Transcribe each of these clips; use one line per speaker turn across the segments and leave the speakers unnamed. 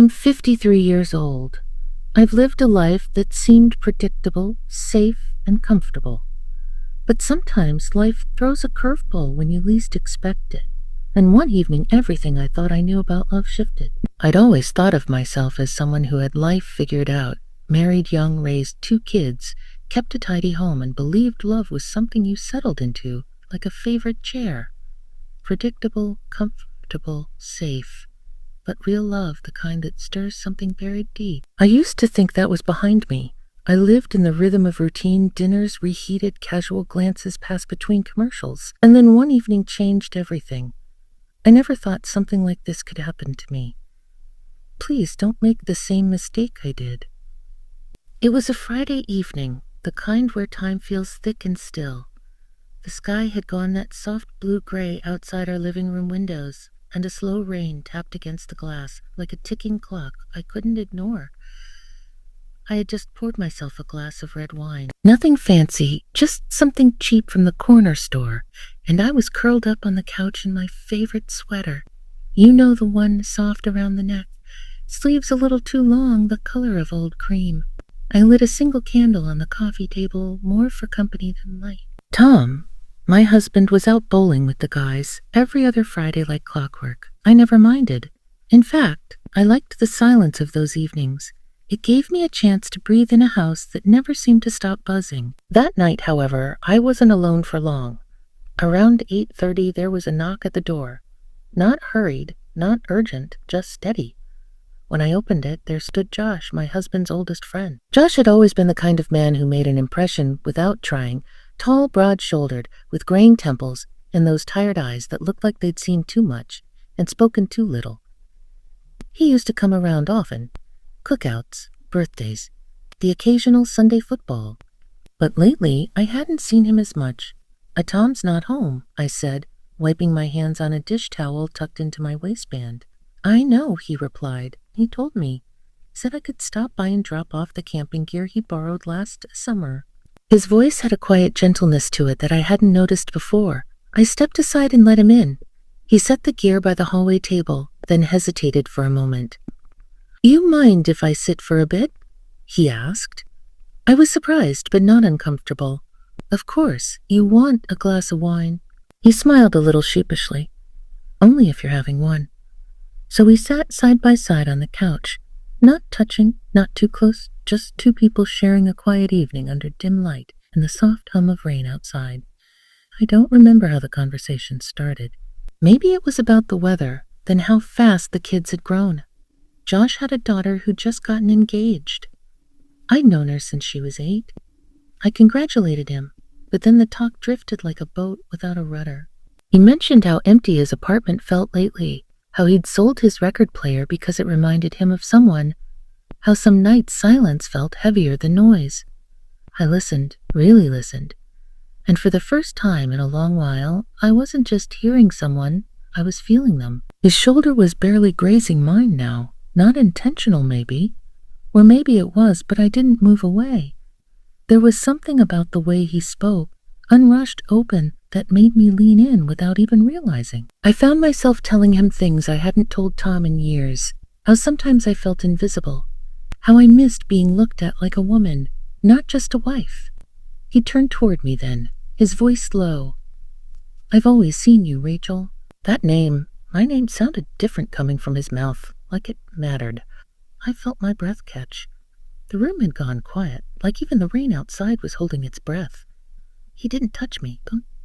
I'm 53 years old. I've lived a life that seemed predictable, safe, and comfortable. But sometimes life throws a curveball when you least expect it. And one evening, everything I thought I knew about love shifted. I'd always thought of myself as someone who had life figured out, married young, raised 2 kids, kept a tidy home, and believed love was something you settled into, like a favorite chair. Predictable, comfortable, safe. But real love, the kind that stirs something buried deep. I used to think that was behind me. I lived in the rhythm of routine, dinners reheated, casual glances passed between commercials, and then one evening changed everything. I never thought something like this could happen to me. Please don't make the same mistake I did. It was a Friday evening, the kind where time feels thick and still. The sky had gone that soft blue-gray outside our living room windows, and a slow rain tapped against the glass like a ticking clock I couldn't ignore. I had just poured myself a glass of red wine. Nothing fancy, just something cheap from the corner store, and I was curled up on the couch in my favorite sweater. You know, the one soft around the neck, sleeves a little too long, the color of old cream. I lit a single candle on the coffee table, more for company than light. Tom, my husband, was out bowling with the guys every other Friday like clockwork. I never minded. In fact, I liked the silence of those evenings. It gave me a chance to breathe in a house that never seemed to stop buzzing. That night, however, I wasn't alone for long. Around 8:30, there was a knock at the door. Not hurried, not urgent, just steady. When I opened it, there stood Josh, my husband's oldest friend. Josh had always been the kind of man who made an impression without trying, tall, broad-shouldered, with graying temples, and those tired eyes that looked like they'd seen too much and spoken too little. He used to come around often. Cookouts, birthdays, the occasional Sunday football. But lately, I hadn't seen him as much. Tom's not home," I said, wiping my hands on a dish towel tucked into my waistband. "I know," he replied. "He told me. Said I could stop by and drop off the camping gear he borrowed last summer." His voice had a quiet gentleness to it that I hadn't noticed before. I stepped aside and let him in. He set the gear by the hallway table, then hesitated for a moment. "You mind if I sit for a bit?" he asked. I was surprised, but not uncomfortable. "Of course, you want a glass of wine." He smiled a little sheepishly. "Only if you're having one." So we sat side by side on the couch, not touching, not too close, just 2 people sharing a quiet evening under dim light and the soft hum of rain outside. I don't remember how the conversation started. Maybe it was about the weather, then how fast the kids had grown. Josh had a daughter who'd just gotten engaged. I'd known her since she was 8. I congratulated him, but then the talk drifted like a boat without a rudder. He mentioned how empty his apartment felt lately, how he'd sold his record player because it reminded him of someone, how some nights silence felt heavier than noise. I listened, really listened, and for the first time in a long while, I wasn't just hearing someone, I was feeling them. His shoulder was barely grazing mine now. Not intentional, maybe. Or maybe it was, but I didn't move away. There was something about the way he spoke, unrushed, open, that made me lean in without even realizing. I found myself telling him things I hadn't told Tom in years, how sometimes I felt invisible, how I missed being looked at like a woman, not just a wife. He turned toward me then, his voice low. "I've always seen you, Rachel." That name, my name, sounded different coming from his mouth, like it mattered. I felt my breath catch. The room had gone quiet, like even the rain outside was holding its breath. He didn't touch me,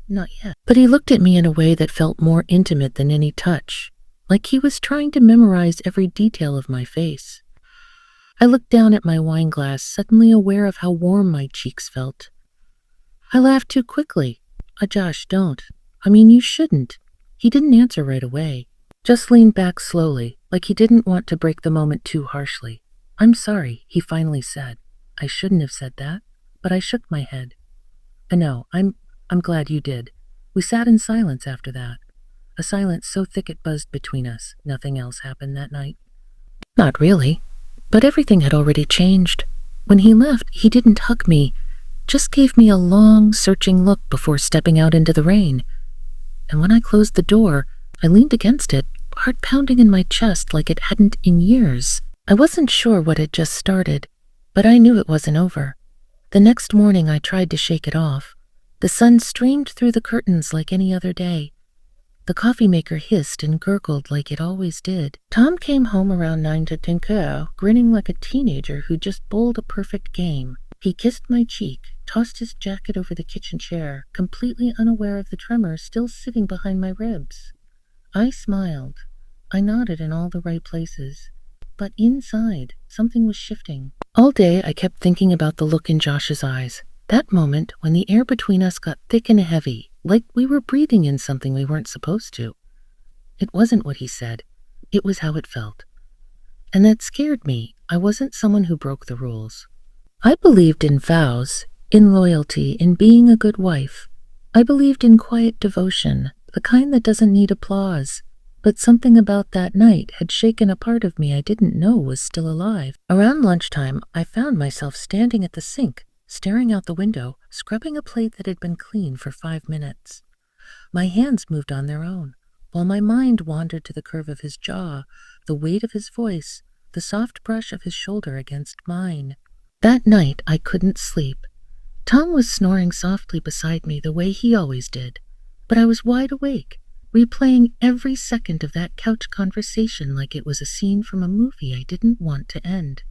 not yet. But he looked at me in a way that felt more intimate than any touch, like he was trying to memorize every detail of my face. I looked down at my wine glass, suddenly aware of how warm my cheeks felt. I laughed too quickly. Josh, don't. I mean, you shouldn't." He didn't answer right away, just leaned back slowly, like he didn't want to break the moment too harshly. "I'm sorry," he finally said. I shouldn't have said that, but I shook my head. "I know, I'm glad you did." We sat in silence after that, a silence so thick it buzzed between us. Nothing else happened that night. Not really, but everything had already changed. When he left, he didn't hug me, just gave me a long, searching look before stepping out into the rain. And when I closed the door, I leaned against it, heart pounding in my chest like it hadn't in years. I wasn't sure what had just started, but I knew it wasn't over. The next morning I tried to shake it off. The sun streamed through the curtains like any other day. The coffee maker hissed and gurgled like it always did. Tom came home around 9 to 10 grinning like a teenager who just bowled a perfect game. He kissed my cheek, tossed his jacket over the kitchen chair, completely unaware of the tremor still sitting behind my ribs. I smiled. I nodded in all the right places. But inside, something was shifting. All day I kept thinking about the look in Josh's eyes. That moment when the air between us got thick and heavy, like we were breathing in something we weren't supposed to. It wasn't what he said. It was how it felt. And that scared me. I wasn't someone who broke the rules. I believed in vows, in loyalty, in being a good wife. I believed in quiet devotion, the kind that doesn't need applause. But something about that night had shaken a part of me I didn't know was still alive. Around lunchtime, I found myself standing at the sink, staring out the window, scrubbing a plate that had been clean for 5 minutes. My hands moved on their own, while my mind wandered to the curve of his jaw, the weight of his voice, the soft brush of his shoulder against mine. That night, I couldn't sleep. Tom was snoring softly beside me the way he always did, but I was wide awake, replaying every second of that couch conversation like it was a scene from a movie I didn't want to end.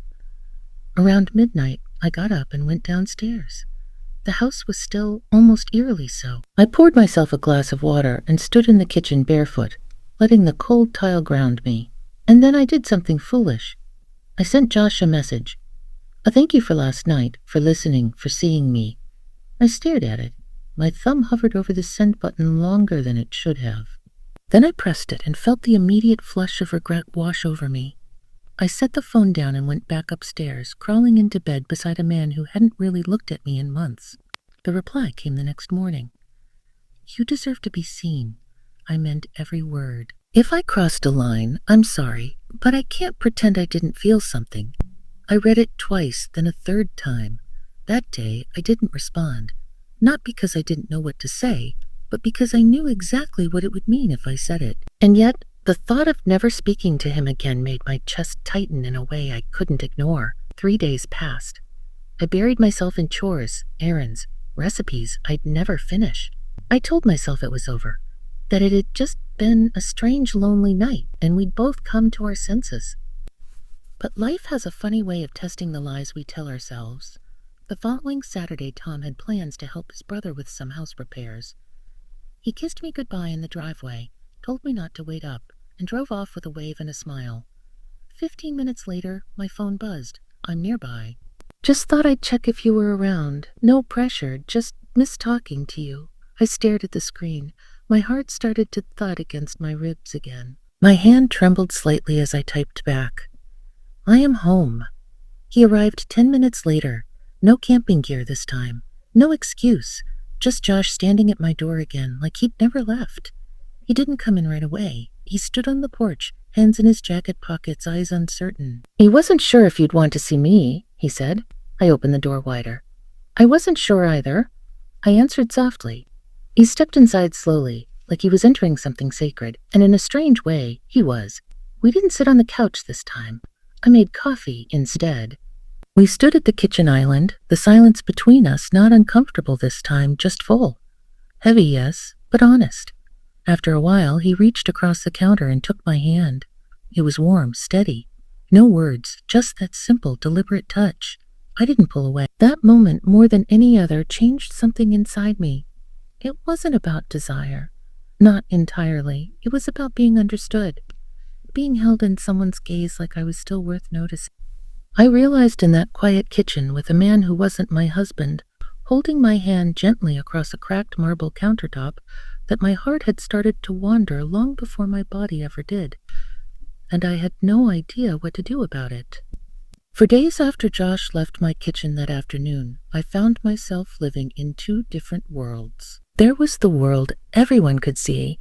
Around midnight, I got up and went downstairs. The house was still, almost eerily so. I poured myself a glass of water and stood in the kitchen barefoot, letting the cold tile ground me. And then I did something foolish. I sent Josh a message. A thank you for last night, for listening, for seeing me. I stared at it. My thumb hovered over the send button longer than it should have. Then I pressed it and felt the immediate flush of regret wash over me. I set the phone down and went back upstairs, crawling into bed beside a man who hadn't really looked at me in months. The reply came the next morning. You deserve to be seen. I meant every word. If I crossed a line, I'm sorry, but I can't pretend I didn't feel something. I read it twice, then a third time. That day, I didn't respond. Not because I didn't know what to say, but because I knew exactly what it would mean if I said it. And yet, the thought of never speaking to him again made my chest tighten in a way I couldn't ignore. 3 days passed. I buried myself in chores, errands, recipes I'd never finish. I told myself it was over, that it had just been a strange, lonely night, and we'd both come to our senses. But life has a funny way of testing the lies we tell ourselves. The following Saturday, Tom had plans to help his brother with some house repairs. He kissed me goodbye in the driveway, told me not to wait up, and drove off with a wave and a smile. 15 minutes later, my phone buzzed. I'm nearby. Just thought I'd check if you were around. No pressure, just miss talking to you. I stared at the screen. My heart started to thud against my ribs again. My hand trembled slightly as I typed back. I am home. He arrived 10 minutes later. No camping gear this time. No excuse. Just Josh standing at my door again, like he'd never left. He didn't come in right away. He stood on the porch, hands in his jacket pockets, eyes uncertain. He wasn't sure if you'd want to see me, he said. I opened the door wider. I wasn't sure either. I answered softly. He stepped inside slowly, like he was entering something sacred, and in a strange way, he was. We didn't sit on the couch this time. I made coffee instead. We stood at the kitchen island, the silence between us not uncomfortable this time, just full. Heavy, yes, but honest. After a while, he reached across the counter and took my hand. It was warm, steady. No words, just that simple, deliberate touch. I didn't pull away. That moment, more than any other, changed something inside me. It wasn't about desire. Not entirely. It was about being understood. Being held in someone's gaze like I was still worth noticing. I realized in that quiet kitchen with a man who wasn't my husband, holding my hand gently across a cracked marble countertop, that my heart had started to wander long before my body ever did, and I had no idea what to do about it. For days after Josh left my kitchen that afternoon, I found myself living in 2 different worlds. There was the world everyone could see,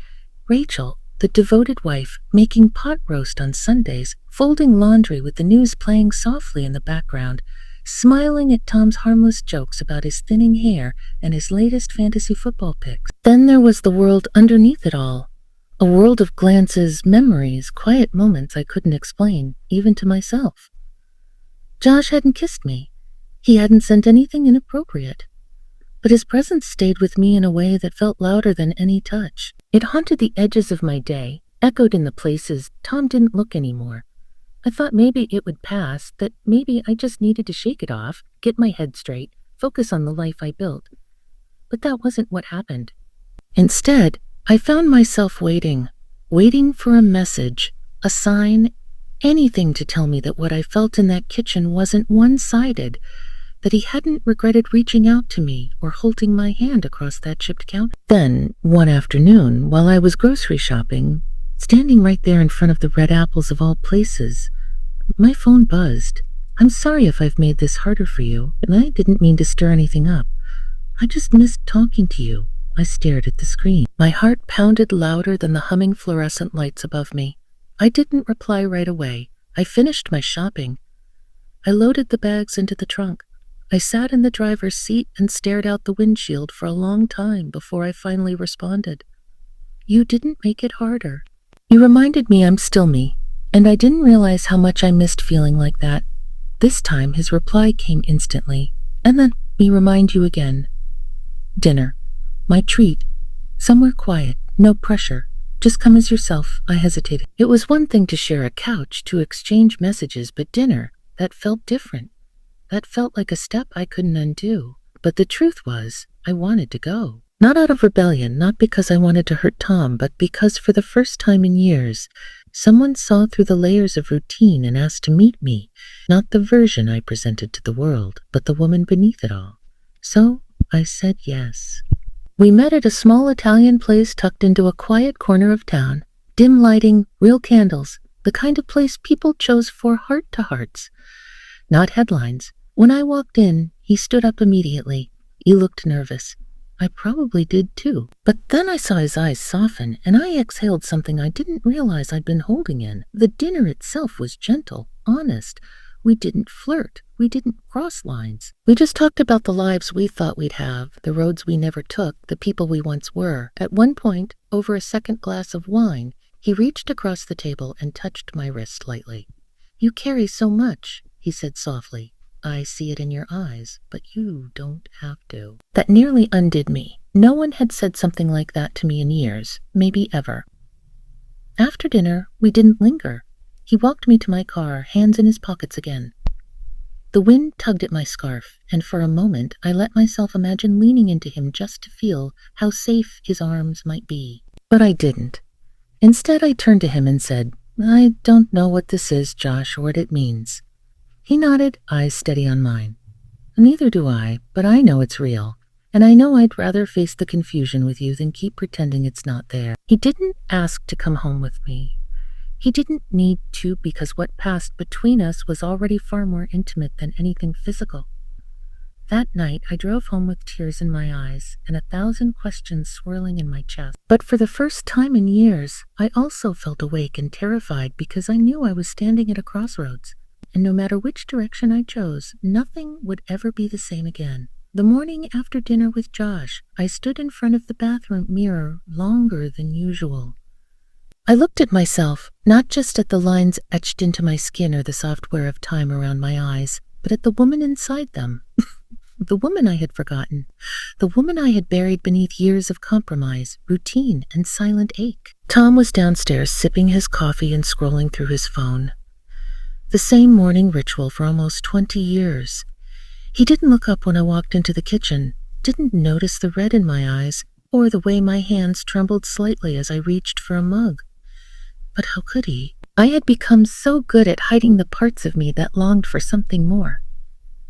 Rachel, the devoted wife, making pot roast on Sundays, folding laundry with the news playing softly in the background, smiling at Tom's harmless jokes about his thinning hair and his latest fantasy football picks. Then there was the world underneath it all, A world of glances, memories, quiet moments I couldn't explain, even to myself. Josh hadn't kissed me. He hadn't sent anything inappropriate. But his presence stayed with me in a way that felt louder than any touch. It haunted the edges of my day, echoed in the places Tom didn't look anymore. I thought maybe it would pass, that maybe I just needed to shake it off, get my head straight, focus on the life I built. But that wasn't what happened. Instead, I found myself waiting for a message, a sign, anything to tell me that what I felt in that kitchen wasn't one-sided, that he hadn't regretted reaching out to me or holding my hand across that chipped counter. Then, one afternoon, while I was grocery shopping, standing right there in front of the red apples of all places, my phone buzzed. I'm sorry if I've made this harder for you, and I didn't mean to stir anything up. I just missed talking to you. I stared at the screen. My heart pounded louder than the humming fluorescent lights above me. I didn't reply right away. I finished my shopping. I loaded the bags into the trunk. I sat in the driver's seat and stared out the windshield for a long time before I finally responded. You didn't make it harder. You reminded me I'm still me, and I didn't realize how much I missed feeling like that. This time his reply came instantly, and then me remind you again. Dinner. My treat. Somewhere quiet, no pressure. Just come as yourself. I hesitated. It was one thing to share a couch, to exchange messages, but dinner, that felt different. That felt like a step I couldn't undo. But the truth was, I wanted to go. Not out of rebellion, not because I wanted to hurt Tom, but because for the first time in years, someone saw through the layers of routine and asked to meet me, not the version I presented to the world, but the woman beneath it all. So I said yes. We met at a small Italian place tucked into a quiet corner of town. Dim lighting, real candles, the kind of place people chose for heart-to-hearts, not headlines. When I walked in, he stood up immediately. He looked nervous. I probably did too. But then I saw his eyes soften, and I exhaled something I didn't realize I'd been holding in. The dinner itself was gentle, honest. We didn't flirt. We didn't cross lines. We just talked about the lives we thought we'd have, the roads we never took, the people we once were. At one point, over a second glass of wine, he reached across the table and touched my wrist lightly. You carry so much, he said softly. I see it in your eyes, but you don't have to. That nearly undid me. No one had said something like that to me in years, maybe ever. After dinner, we didn't linger. He walked me to my car, hands in his pockets again. The wind tugged at my scarf, and for a moment I let myself imagine leaning into him just to feel how safe his arms might be. But I didn't. Instead, I turned to him and said, I don't know what this is, Josh, or what it means. He nodded, eyes steady on mine. Neither do I, but I know it's real, and I know I'd rather face the confusion with you than keep pretending it's not there. He didn't ask to come home with me. He didn't need to, because what passed between us was already far more intimate than anything physical. That night, I drove home with tears in my eyes and 1,000 questions swirling in my chest. But for the first time in years, I also felt awake and terrified because I knew I was standing at a crossroads. And no matter which direction I chose, nothing would ever be the same again. The morning after dinner with Josh, I stood in front of the bathroom mirror longer than usual. I looked at myself, not just at the lines etched into my skin or the software of time around my eyes, but at the woman inside them. The woman I had forgotten. The woman I had buried beneath years of compromise, routine, and silent ache. Tom was downstairs sipping his coffee and scrolling through his phone. The same morning ritual for almost 20 years. He didn't look up when I walked into the kitchen, didn't notice the red in my eyes, or the way my hands trembled slightly as I reached for a mug. But how could he? I had become so good at hiding the parts of me that longed for something more.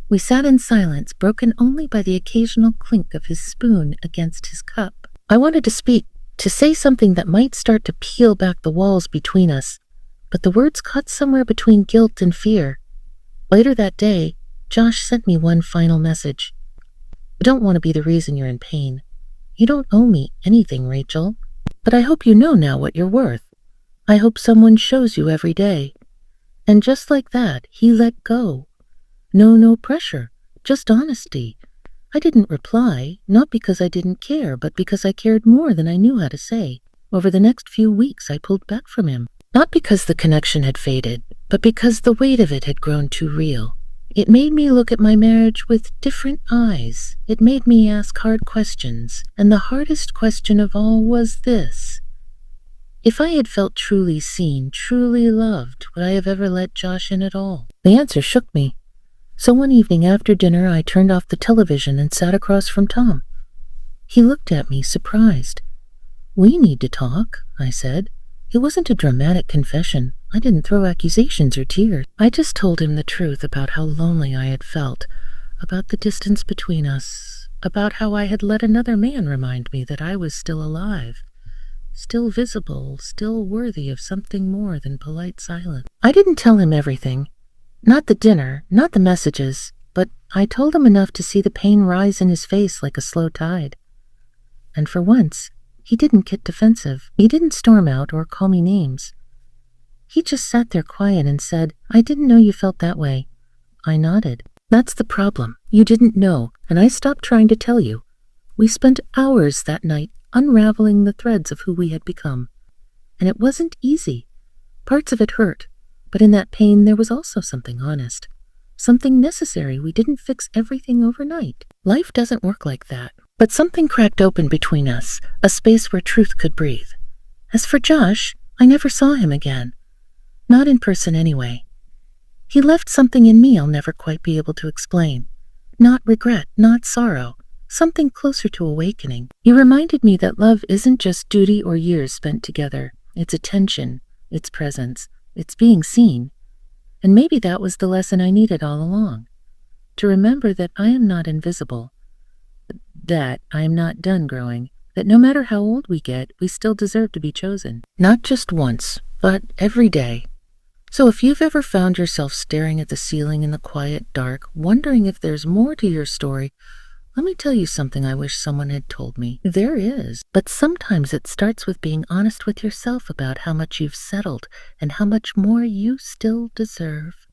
We sat in silence, broken only by the occasional clink of his spoon against his cup. I wanted to speak, to say something that might start to peel back the walls between us, but the words caught somewhere between guilt and fear. Later that day, Josh sent me one final message. I don't want to be the reason you're in pain. You don't owe me anything, Rachel. But I hope you know now what you're worth. I hope someone shows you every day. And just like that, he let go. No pressure, just honesty. I didn't reply, not because I didn't care, but because I cared more than I knew how to say. Over the next few weeks, I pulled back from him. Not because the connection had faded, but because the weight of it had grown too real. It made me look at my marriage with different eyes. It made me ask hard questions, and the hardest question of all was this. If I had felt truly seen, truly loved, would I have ever let Josh in at all? The answer shook me. So one evening after dinner, I turned off the television and sat across from Tom. He looked at me, surprised. "We need to talk," I said. It wasn't a dramatic confession. I didn't throw accusations or tears. I just told him the truth about how lonely I had felt, about the distance between us, about how I had let another man remind me that I was still alive, still visible, still worthy of something more than polite silence. I didn't tell him everything. Not the dinner, not the messages, but I told him enough to see the pain rise in his face like a slow tide. And for once, he didn't get defensive. He didn't storm out or call me names. He just sat there quiet and said, "I didn't know you felt that way." I nodded. "That's the problem. You didn't know, and I stopped trying to tell you." We spent hours that night unraveling the threads of who we had become. And it wasn't easy. Parts of it hurt, but in that pain there was also something honest, something necessary. We didn't fix everything overnight. Life doesn't work like that. But something cracked open between us, a space where truth could breathe. As for Josh, I never saw him again. Not in person anyway. He left something in me I'll never quite be able to explain. Not regret, not sorrow, something closer to awakening. He reminded me that love isn't just duty or years spent together. It's attention, it's presence, it's being seen. And maybe that was the lesson I needed all along. To remember that I am not invisible, that I am not done growing, that no matter how old we get, we still deserve to be chosen. Not just once, but every day. So if you've ever found yourself staring at the ceiling in the quiet dark, wondering if there's more to your story, let me tell you something I wish someone had told me. There is, but sometimes it starts with being honest with yourself about how much you've settled and how much more you still deserve.